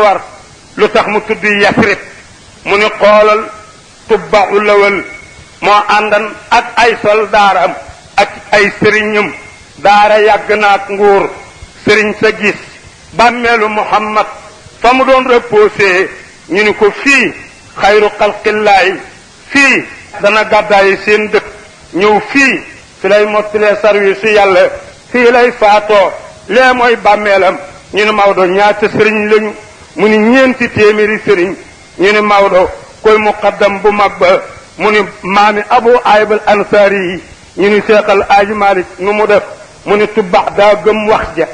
war lu tax mu tudd Yasrib mu ni xoolal Tubba'u Lawal moo àndan ak ay soldaaram ak ay sëriñam daara yàgg na ak nguur sëriñ sa gis bàmmeelu Muhammad fa mu doon reposé ñu ni ko fii xayru xalqillaay fii dana gàddaayi seen dëkk ñëw fii fi lay mottilee service su yàlla fii lay faatoo lee mooy bàmmeelam ñu ni Maodo ñaata sëriñ lañu mu ni ñeenti téeméeri sëriñ ñu ni Maodo koy muqaddam bu mag ba mu ni maami Abu Ayyub al Ansari yi ñu ni Seexal Aaji Malik nu mu def mu ni Tubba daa gëm wax ja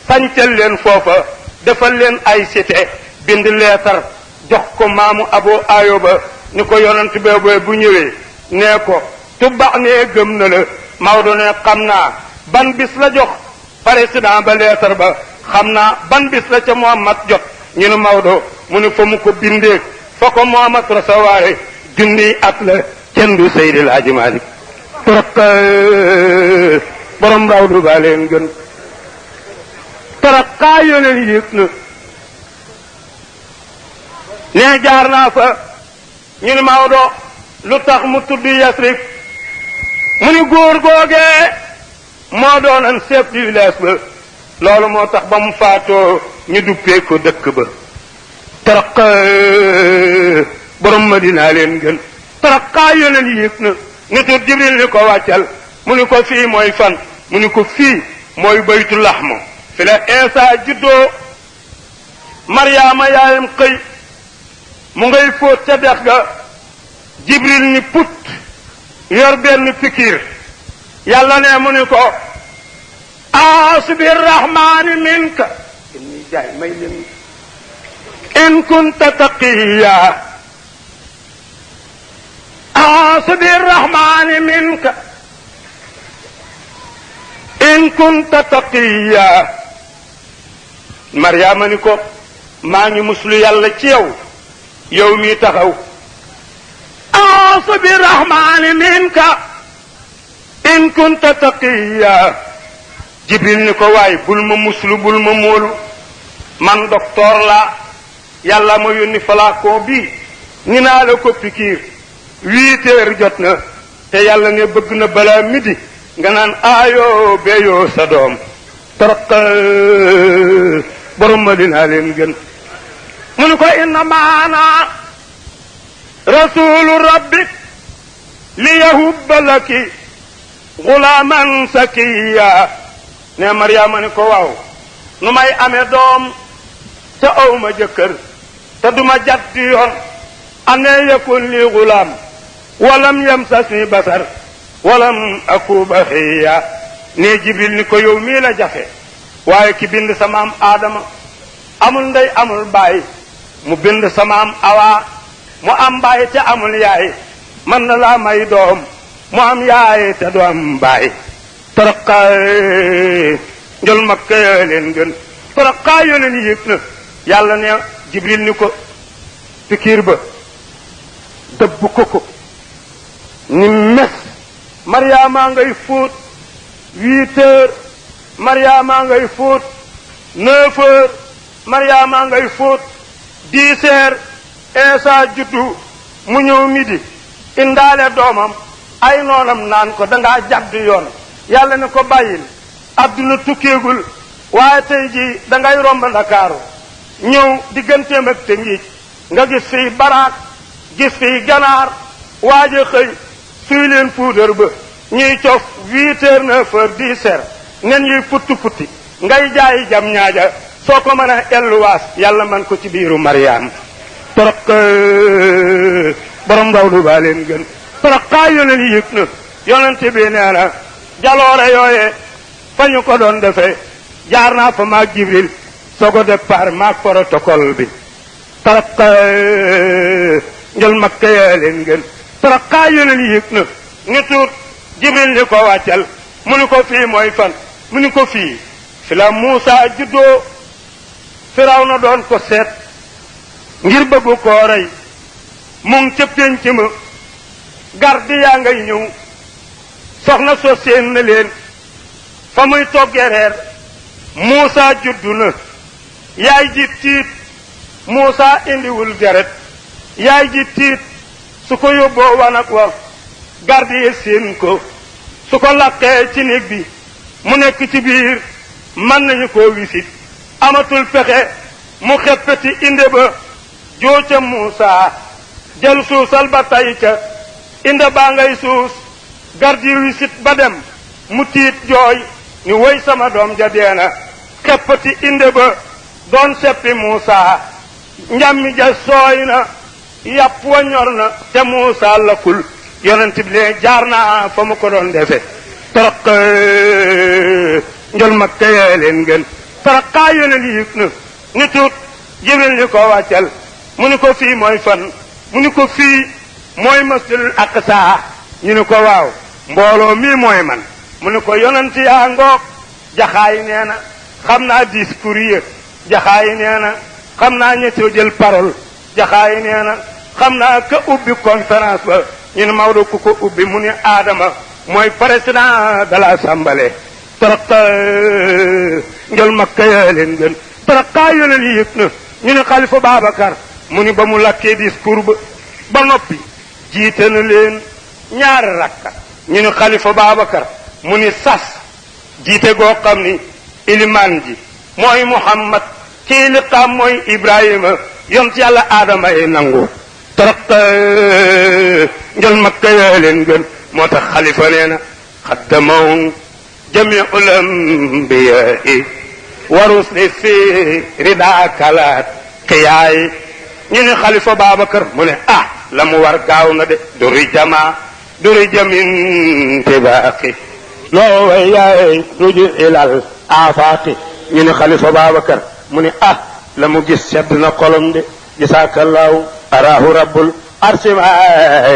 sancal leen foofa defal leen ay cité bind leetar jox ko maamu Abu Ayyub ni ko yonent boobu bu ñëwee nee ko Tubba nee gëm na la Maodo ne xam naa ban bis la jox président ba leetar ba xam naa ban bis la ca Muhammad jot ñu ne Maodo mu ne fa mu ko bindee fa ko Muhammad rasawaare junniy at la kenn du Seydil Hadji Malick torok borom rawdu baa leen gën torok kaa yoneen yéeg na nee jaar naa fa ñu ne Maodo lu tax mu tudd Yasrib mu ni góor googee moo doonan chef du village ba loolu moo tax ba mu faatoo ñu duppee ko dëkk ba torok borom Madina leen gën torok kaa yoneen yéeg na nitu Jibril ni ko wàccal mu ni ko fii mooy fan mu ni ko fii mooy baytu laxmu fi la Isa juddoo Maryaama yaayam xëy mu ngay fóot ca dex ga Jibril ni put yor benn fikir yàlla ne mu ni ko asbir rahmaani minka inni jaay may leen in kunta taqiya asbir rahmaani minka in kunta taqiya Maryaama ni ko maa ngi muslu yàlla ci yow mi taxaw asbir rahmaani minka in kunta taqiya Jibril ni ko waay bul ma muslu bul ma móolu man docteur la yàlla ma yónni flacon bi ni naa la ko pikiir 8 heures jot na te yàlla ne bëgg na balaa midi nga naan aayoo beeyoo sa doom torok borom Madina leen gën mu ni ko inna maana rasulu rabbik li yahubba laki gulaaman sakiya ne Maryaama ni ko waaw nu may amee doom te awma jëkkër te duma jatti yoon anee yakun li gulaam walam yamsasni basar walam aku baxiya ne Jibril ni ko yow mii la jafe waaye ki bind sa maam Aadama amul ndey amul baay mu bind sa maam Awa mu am baay te amul yaay man na laa may doom mu am yaay te du am baay toroqaay njol makka leen gën toroqaay yoo leen yëg na yàlla ne Jibril ni ko pikiir ba dëbb ko ni mes Maryaama ngay fóot 8 heures Maryaama ngay fóot 9 heures Maryaama ngay fóot 10 heures Isa juddu mu ñëw midi indaale doomam ay noonam naan ko dangaa jàdd yoon yàlla ne ko bàyyil adduna tukkeegul waaye tey ji dangay romb Ndakaaru ñëw digganteem ak te ngiij nga gis fii baraak gis fii ganaar waaje xëy suy leen puudar ba ñuy cof 8 heures 9 heures 10 heures nen yuy putti putti ngay jaayi jam ñaaja soo ko mën a elluwaas yàlla man ko ci biiru Maryaam torok borom rawdu baa leen gën torok xaa yoneen yëg na yonente bi nee na jaloore yooye fa ñu ko doon defee jaar naa fa maag Jibril sogo départ maag protocole bi torok njol makka yaa leen gën torok xaa yoneen yëg na ni tuut Jibril ni ko wàccal mu ni ko fii mooy fan mu ni ko fii fi la Muusa juddoo Firawna doon ko seet ngir bëggu koo rey mu ngi ca pénc ma garde yaa ngay ñëw soxna soo seen na leen fa muy toggee reer Muusa juddu na yaay ji tiit Muusa indiwul deret yaay ji tiit su ko yóbboo wanag wa garde yi seen ko su ko laqee ci néeg bi mu nekk ci biir mën nañu koo wisit amatul pexe mu xeppati inde ba joo ca Muusa jël suusal ba tay ca inde baa ngay suus garde yi wisit ba dem mu tiit jooy ni woy sama doom ja deena xeppati inde ba doon seppi Muusa njammi ja sooy na yàpp wa ñor na te Muusa lakkul yonent bi lee jaar naa fa mu ko doon defe torok njol Makka yee leen gën torok kaa yonent yëg na ni tuut Jibril ni ko wàccal mu ni ko fii mooy fan mu ni ko fii mooy masjidul aqsa ñu ni ko waaw mbooloo mii mooy man mu ni ko yonent yaa ngoog jaxaay nee na xam naa discours yi jaxaay nee na xam naa ñettoo jël parole jaxaay nee na xam naa ka ubbi conférence ba ñu ne Maodo ku ko ubbi mu ni Adama mooy président de l'Assemblée torok njol Makka yaa leen gën torok kaa yoneen yi yëg na ñu ne Xalifa Babacar mu ni ba mu lakkee discours ba noppi jiite na leen ñaari rakka ñu ne Xalifa Babacar mu ni sas jiite goo xam ni ilimaan ji mooy Muhammad kii liqaam mooy Ibrahima yont yàlla Adama yi nangu torok njol Makka yaa leen gën moo tax xalifa nee na xaddamaw jamiul anbiyaai wa rusli fi ridaakalaat xiyaay ñu ne Xalifa Babacar mu ne la mu war gaaw na de duri jamin tibaaqi loo way yaay ruju ilal aafaaqi ñu ne Xalifa Babacar mu ne la mu gis sedd na xolom de jasaakallaahu araahu rabbul arsi ma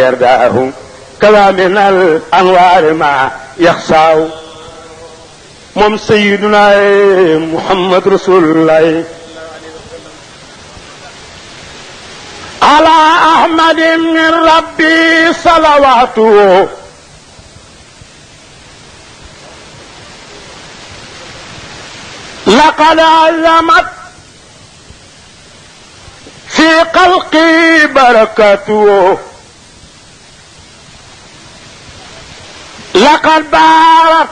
yardaahu kaza min al anwaar ma yaxsaaw moom sayyiduna Muhammad rasulullah ala ahmadin min rabbi salawaatu laqad azamat fi xalqi barakatu laqad baarat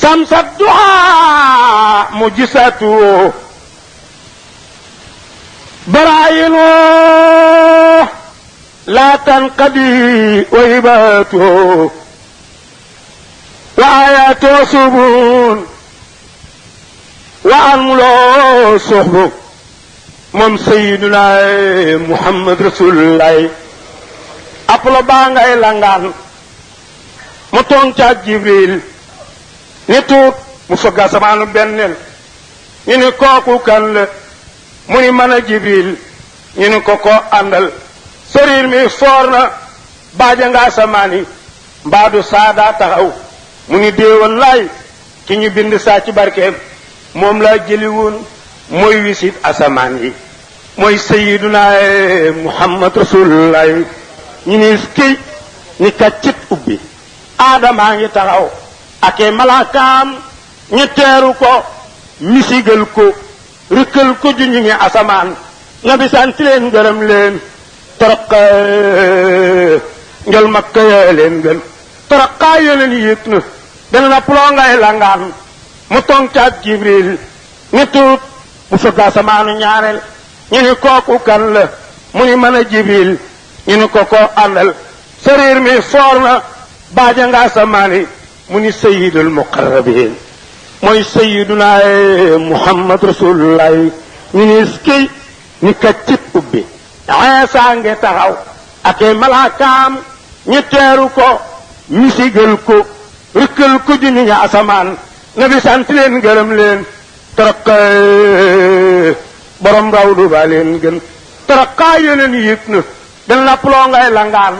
samsa duhaa mujisatu براينه لا تنقضي وهباته وآياته سبون وأنملو صحبه moom Seydina Muhammad Rasulullah aplo baa ngay langaan mu toog ca Jibril ni tuut mu fëgg asamaanu benneel ñu ni kooku kan la mu ni mën a Jibril ñu ni ko àndal sëriir mi foor na baaja nga asamaani mbaadu saada taxaw mu ni déewal laay ki ñu bind saa ci barkeem moom laa jëli woon mooy wisit asamaan yi mooy Sayyiduna Muhammad Rasulullah ñu ni kii ni kaccit ubbi aadamaa ngi taxaw ake malaakaam ñu teeru ko misigal ko rëkkal ko junñi ngi asamaan nga bi sant leen gërëm leen torok njol Makka yaa leen gën torokkaa yoneen yëg na dana na puloo ngay langaan mu tong caat Jibril ni tuut mu fëgg asamaanu ñaareel ñu ni kooku kan la mu ni mën a Jibril ñu ni ko àndal sariir mi foor na baaja nga asamaani mu ni sayyidul muqarrabin mooy Sayyiduna Muhammad Rasulullah ñu ni ski ni kaccit ubbi Iisaa nge taxaw ak malaakaam ñu teeru ko misigal ko rëkkal ko junñi nga asamaan na bi sant leen gërëm leen torok borom rawdu ba leen gën torokkaa yoneen yëg na dana na puloo ngay langaan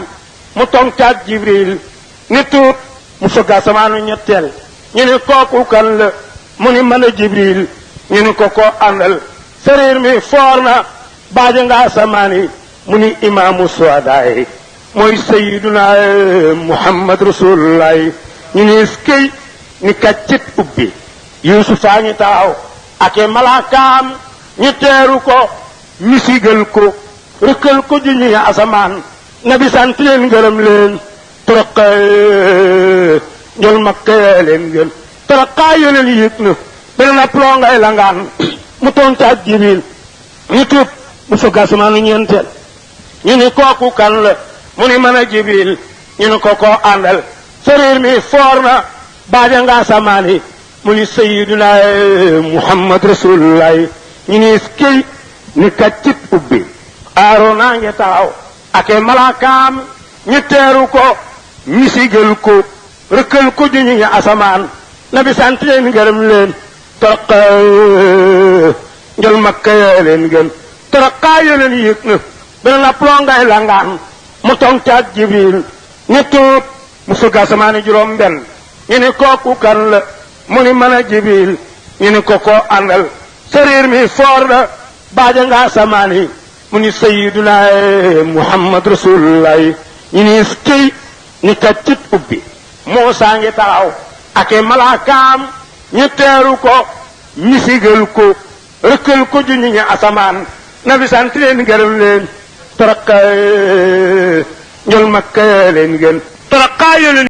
mu tong caat Jibril ni tuut mu fëgg asamaanu ñetteel ñu ni kooku kan la mu ni mën a Jibril ñu ni ko àndal sariir mi foor na baaja nga asamaani mu ni imaamu suhadaay mooy Sayyiduna Muhammad Rasulullah ñu ni skey ni kaccit ubbi Yuusufaa ngi taxaw ake malaakaam ñu teeru ko misigal ko rëkkal ko juñuy asamaan nabi sant leen ngërëm leen toroqa njol makka leen gën toroqaa yoleen yëg na beneen ab loo ngay langaan mu tontaat jibril ñu tuub mu fëgg asamaanu ñeenteel ñu ni kooku kan la mu ni mën a jibril ñu ni ko koo àndal sariir mi foor na baaja nga asamaan yi mu ni sayyiduna muhammad rasulullah ñu ni skiy ni kaccit ubbi Aarona ngi taxaw ake malaakaam ñu teeru ko misigal ko rëkkal ko juñu ñu asamaan nabi sant leen ngërëm leen toroqa njol makka yee leen gën toroqaa yo leen yëg na beneen ab loo ngay langaan mu tontaat jibril ñu tuub mu fëgg asamaani juróom benn ñu ni kooku kan la mu ni mën a jibril ñu ni ko koo àndal sariir mi foor la baaja nga asamaan yi mu ni sayyiduna muhammad rasulullah ñu ni skiy ni kaccit ubbi Muusaa ngi taxaw ake malaakaam ñu teeru ko misigal ko rëkkal ko juñu ñu asamaan nabi sant leen gërëm leen toroqa njol makka leen gën toroqaa